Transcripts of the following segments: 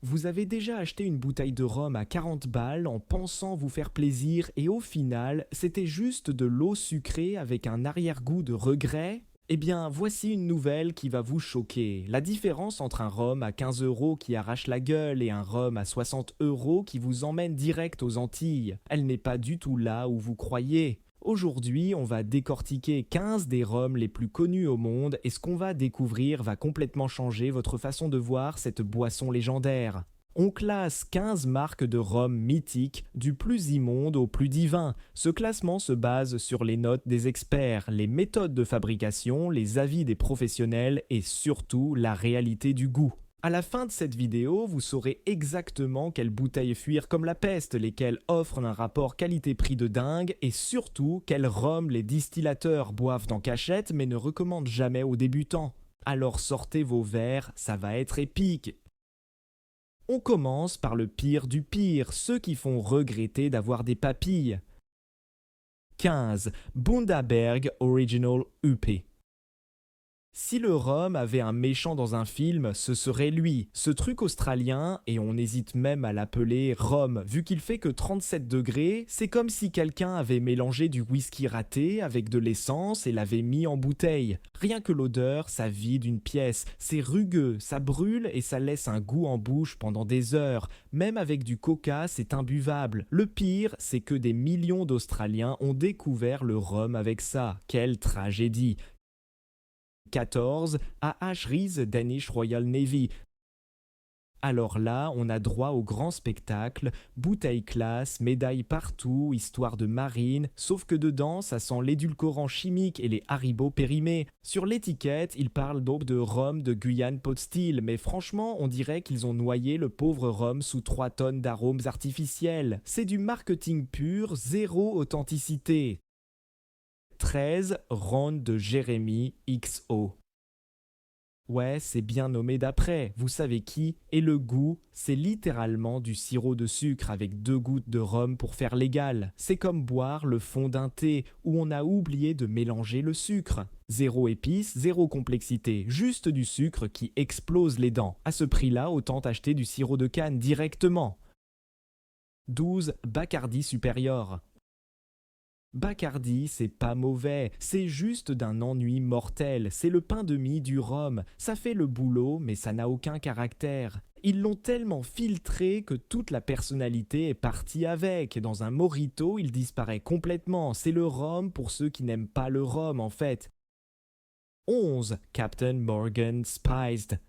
Vous avez déjà acheté une bouteille de rhum à 40 balles en pensant vous faire plaisir et au final, c'était juste de l'eau sucrée avec un arrière-goût de regret? Eh bien, voici une nouvelle qui va vous choquer. La différence entre un rhum à 15 euros qui arrache la gueule et un rhum à 60 euros qui vous emmène direct aux Antilles, elle n'est pas du tout là où vous croyez. Aujourd'hui, on va décortiquer 15 des rhums les plus connus au monde et ce qu'on va découvrir va complètement changer votre façon de voir cette boisson légendaire. On classe 15 marques de rhum mythiques, du plus immonde au plus divin. Ce classement se base sur les notes des experts, les méthodes de fabrication, les avis des professionnels et surtout la réalité du goût. À la fin de cette vidéo, vous saurez exactement quelles bouteilles fuir comme la peste, lesquelles offrent un rapport qualité-prix de dingue, et surtout quels rhums les distillateurs boivent en cachette mais ne recommandent jamais aux débutants. Alors sortez vos verres, ça va être épique. On commence par le pire du pire, ceux qui font regretter d'avoir des papilles. 15. Bundaberg Original UP. Si le rhum avait un méchant dans un film, ce serait lui, ce truc australien, et on hésite même à l'appeler rhum, vu qu'il fait que 37 degrés, c'est comme si quelqu'un avait mélangé du whisky raté avec de l'essence et l'avait mis en bouteille. Rien que l'odeur, ça vide une pièce, c'est rugueux, ça brûle et ça laisse un goût en bouche pendant des heures. Même avec du coca, c'est imbuvable. Le pire, c'est que des millions d'Australiens ont découvert le rhum avec ça. Quelle tragédie! 14. AH Rees Danish Royal Navy. Alors là, on a droit au grand spectacle, bouteille classe, médailles partout, histoire de marine, sauf que dedans, ça sent l'édulcorant chimique et les haribots périmés. Sur l'étiquette, ils parlent donc de rhum de Guyane pot still, mais franchement, on dirait qu'ils ont noyé le pauvre rhum sous 3 tonnes d'arômes artificiels. C'est du marketing pur, zéro authenticité. 13. Ronde de Jérémy XO. Ouais, c'est bien nommé d'après, vous savez qui, et le goût, c'est littéralement du sirop de sucre avec 2 gouttes de rhum pour faire l'égal. C'est comme boire le fond d'un thé où on a oublié de mélanger le sucre. Zéro épice, zéro complexité, juste du sucre qui explose les dents. À ce prix-là, autant acheter du sirop de canne directement. 12. Bacardi Supérieur. Bacardi, c'est pas mauvais, c'est juste d'un ennui mortel, c'est le pain de mie du rhum, ça fait le boulot mais ça n'a aucun caractère. Ils l'ont tellement filtré que toute la personnalité est partie avec. Dans un mojito, il disparaît complètement. C'est le rhum pour ceux qui n'aiment pas le rhum en fait. 11. Captain Morgan Spiced.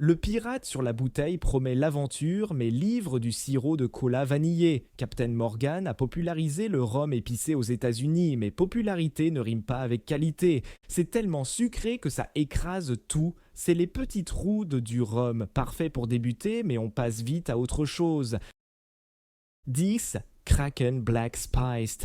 Le pirate sur la bouteille promet l'aventure mais livre du sirop de cola vanillé. Captain Morgan a popularisé le rhum épicé aux États-Unis, mais popularité ne rime pas avec qualité. C'est tellement sucré que ça écrase tout. C'est les petites roues du rhum, parfait pour débuter mais on passe vite à autre chose. 10. Kraken Black Spiced.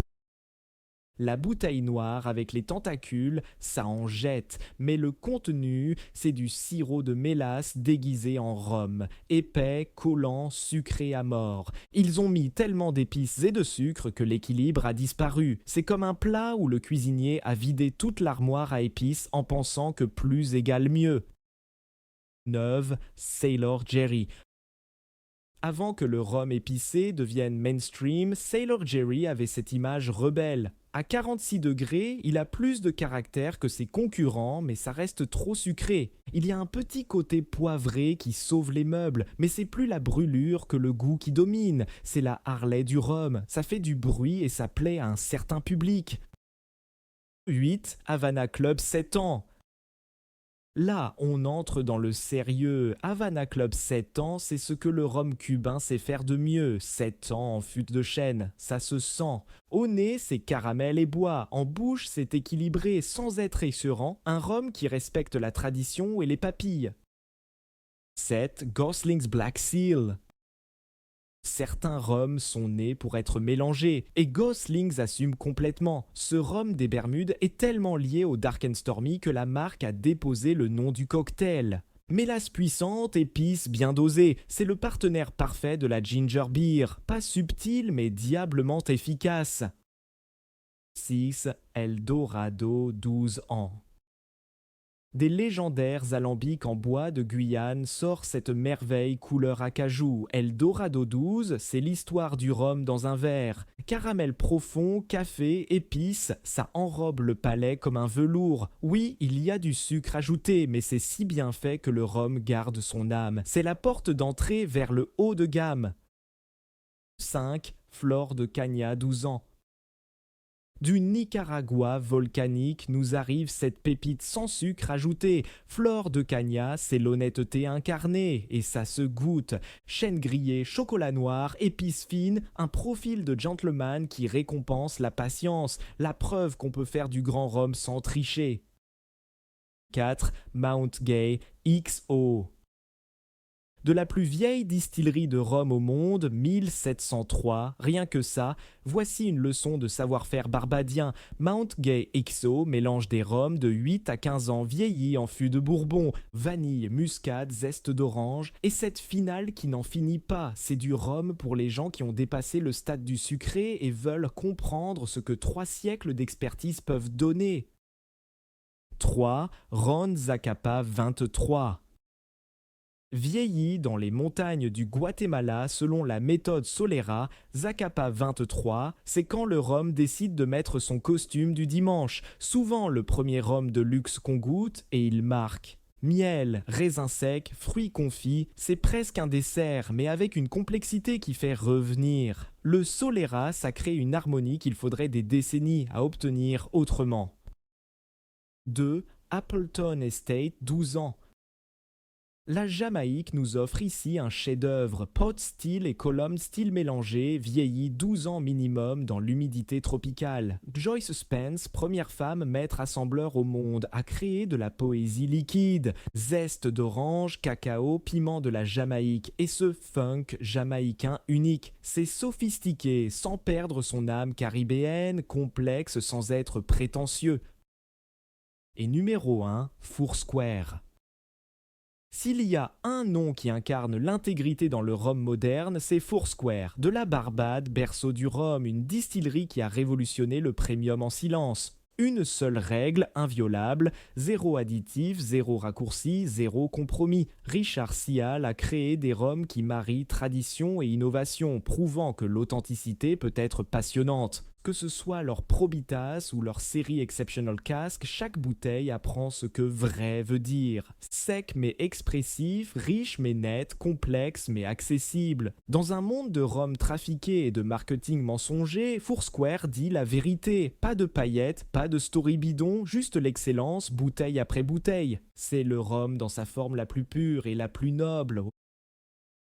La bouteille noire avec les tentacules, ça en jette, mais le contenu, c'est du sirop de mélasse déguisé en rhum, épais, collant, sucré à mort. Ils ont mis tellement d'épices et de sucre que l'équilibre a disparu. C'est comme un plat où le cuisinier a vidé toute l'armoire à épices en pensant que plus égale mieux. 9. Sailor Jerry. Avant que le rhum épicé devienne mainstream, Sailor Jerry avait cette image rebelle. À 46 degrés, il a plus de caractère que ses concurrents, mais ça reste trop sucré. Il y a un petit côté poivré qui sauve les meubles, mais c'est plus la brûlure que le goût qui domine. C'est la Harley du rhum. Ça fait du bruit et ça plaît à un certain public. 8. Havana Club 7 ans. Là, on entre dans le sérieux. Havana Club 7 ans, c'est ce que le rhum cubain sait faire de mieux. 7 ans en fût de chêne, ça se sent. Au nez, c'est caramel et bois. En bouche, c'est équilibré sans être écœurant. Un rhum qui respecte la tradition et les papilles. 7. Gosling's Black Seal. Certains rhums sont nés pour être mélangés, et Goslings assume complètement. Ce rhum des Bermudes est tellement lié au Dark and Stormy que la marque a déposé le nom du cocktail. Mélasse puissante, épice bien dosée, c'est le partenaire parfait de la ginger beer. Pas subtil mais diablement efficace. 6. Eldorado 12 ans. Des légendaires alambics en bois de Guyane sort cette merveille couleur acajou. Eldorado 12, c'est l'histoire du rhum dans un verre. Caramel profond, café, épices, ça enrobe le palais comme un velours. Oui, il y a du sucre ajouté, mais c'est si bien fait que le rhum garde son âme. C'est la porte d'entrée vers le haut de gamme. 5. Flore de Caña 12 ans. Du Nicaragua volcanique nous arrive cette pépite sans sucre ajouté. Flore de Caña, c'est l'honnêteté incarnée, et ça se goûte. Chêne grillé, chocolat noir, épices fines, un profil de gentleman qui récompense la patience, la preuve qu'on peut faire du grand rhum sans tricher. 4. Mount Gay XO. De la plus vieille distillerie de rhum au monde, 1703, rien que ça, voici une leçon de savoir-faire barbadien. Mount Gay XO mélange des rhums de 8 à 15 ans vieillis en fût de bourbon, vanille, muscade, zeste d'orange, et cette finale qui n'en finit pas, c'est du rhum pour les gens qui ont dépassé le stade du sucré et veulent comprendre ce que 3 siècles d'expertise peuvent donner. 3. Ron Zacapa 23. Vieilli dans les montagnes du Guatemala selon la méthode Solera, Zacapa 23, c'est quand le rhum décide de mettre son costume du dimanche, souvent le premier rhum de luxe qu'on goûte, et il marque. Miel, raisins secs, fruits confits, c'est presque un dessert, mais avec une complexité qui fait revenir. Le Solera, ça crée une harmonie qu'il faudrait des décennies à obtenir autrement. 2. Appleton Estate 12 ans. La Jamaïque nous offre ici un chef-d'œuvre, pot still et column still mélangés, vieillis 12 ans minimum dans l'humidité tropicale. Joyce Spence, première femme maître assembleur au monde, a créé de la poésie liquide, zeste d'orange, cacao, piment de la Jamaïque et ce funk jamaïcain unique. C'est sophistiqué, sans perdre son âme caribéenne, complexe sans être prétentieux. Et numéro 1, Foursquare. S'il y a un nom qui incarne l'intégrité dans le rhum moderne, c'est Foursquare, de la Barbade, berceau du rhum, une distillerie qui a révolutionné le premium en silence. Une seule règle, inviolable, zéro additif, zéro raccourci, zéro compromis. Richard Sial a créé des rhums qui marient tradition et innovation, prouvant que l'authenticité peut être passionnante. Que ce soit leur Probitas ou leur série Exceptional Cask, chaque bouteille apprend ce que vrai veut dire. Sec mais expressif, riche mais net, complexe mais accessible. Dans un monde de rhum trafiqué et de marketing mensonger, Foursquare dit la vérité. Pas de paillettes, pas de story bidon, juste l'excellence, bouteille après bouteille. C'est le rhum dans sa forme la plus pure et la plus noble.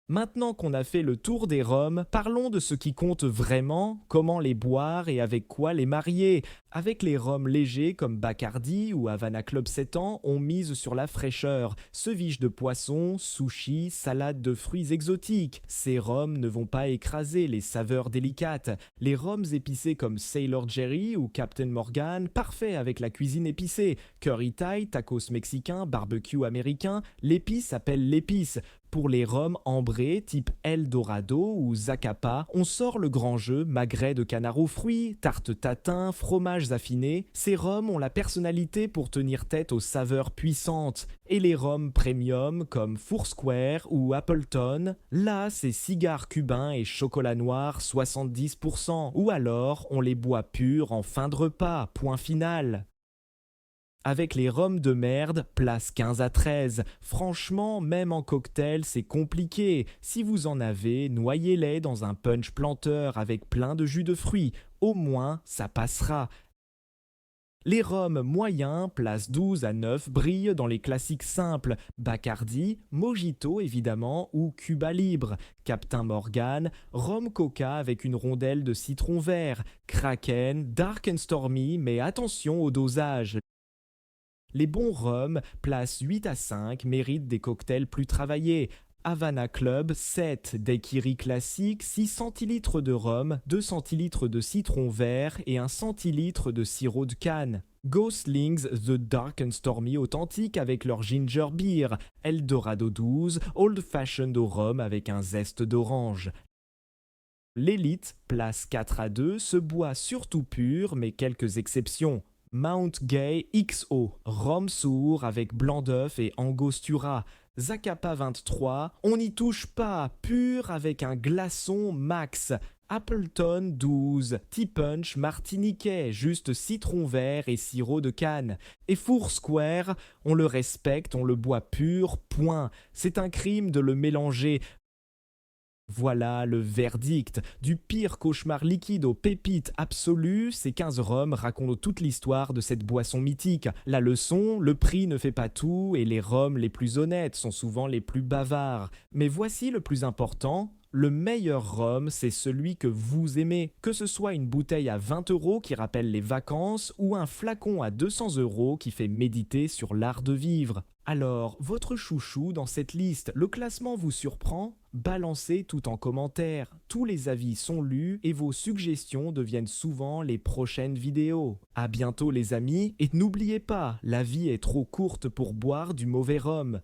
Maintenant qu'on a fait le tour des rhums, parlons de ce qui compte vraiment, comment les boire et avec quoi les marier. Avec les rhums légers comme Bacardi ou Havana Club 7 ans, on mise sur la fraîcheur. Ceviche de poisson, sushi, salade de fruits exotiques. Ces rhums ne vont pas écraser les saveurs délicates. Les rhums épicés comme Sailor Jerry ou Captain Morgan, parfaits avec la cuisine épicée. Curry Thai, tacos mexicain, barbecue américain, l'épice appelle l'épice. Pour les rhums ambrés type Eldorado ou Zacapa, on sort le grand jeu, magret de canard aux fruits, tarte tatin, fromages affinés. Ces rhums ont la personnalité pour tenir tête aux saveurs puissantes. Et les rhums premium comme Foursquare ou Appleton, là c'est cigares cubains et chocolat noir 70%. Ou alors on les boit purs en fin de repas, point final. Avec les rhums de merde, place 15 à 13. Franchement, même en cocktail, c'est compliqué. Si vous en avez, noyez-les dans un punch planteur avec plein de jus de fruits. Au moins, ça passera. Les rhums moyens, place 12 à 9, brillent dans les classiques simples. Bacardi, Mojito évidemment ou Cuba Libre. Captain Morgan, rhum coca avec une rondelle de citron vert. Kraken, Dark and Stormy, mais attention au dosage. Les bons rhums, place 8 à 5, méritent des cocktails plus travaillés. Havana Club, 7, daiquiri classique, 6 centilitres de rhum, 2 centilitres de citron vert et 1 centilitre de sirop de canne. Gosling's The Dark and Stormy authentique avec leur ginger beer. Eldorado 12, Old Fashioned au rhum avec un zeste d'orange. L'élite, place 4 à 2, se boit surtout pur, mais quelques exceptions. Mount Gay XO, rhum sourd avec blanc d'œuf et angostura. Zacapa 23, on n'y touche pas, pur avec un glaçon max. Appleton 12, T-Punch martiniquais, juste citron vert et sirop de canne. Et Foursquare, on le respecte, on le boit pur, point. C'est un crime de le mélanger. Voilà le verdict. Du pire cauchemar liquide aux pépites absolues, ces 15 rhums racontent toute l'histoire de cette boisson mythique. La leçon, le prix ne fait pas tout et les rhums les plus honnêtes sont souvent les plus bavards. Mais voici le plus important. Le meilleur rhum, c'est celui que vous aimez. Que ce soit une bouteille à 20 € qui rappelle les vacances ou un flacon à 200 € qui fait méditer sur l'art de vivre. Alors, votre chouchou dans cette liste, le classement vous surprend? Balancez tout en commentaire. Tous les avis sont lus et vos suggestions deviennent souvent les prochaines vidéos. À bientôt les amis et n'oubliez pas, la vie est trop courte pour boire du mauvais rhum.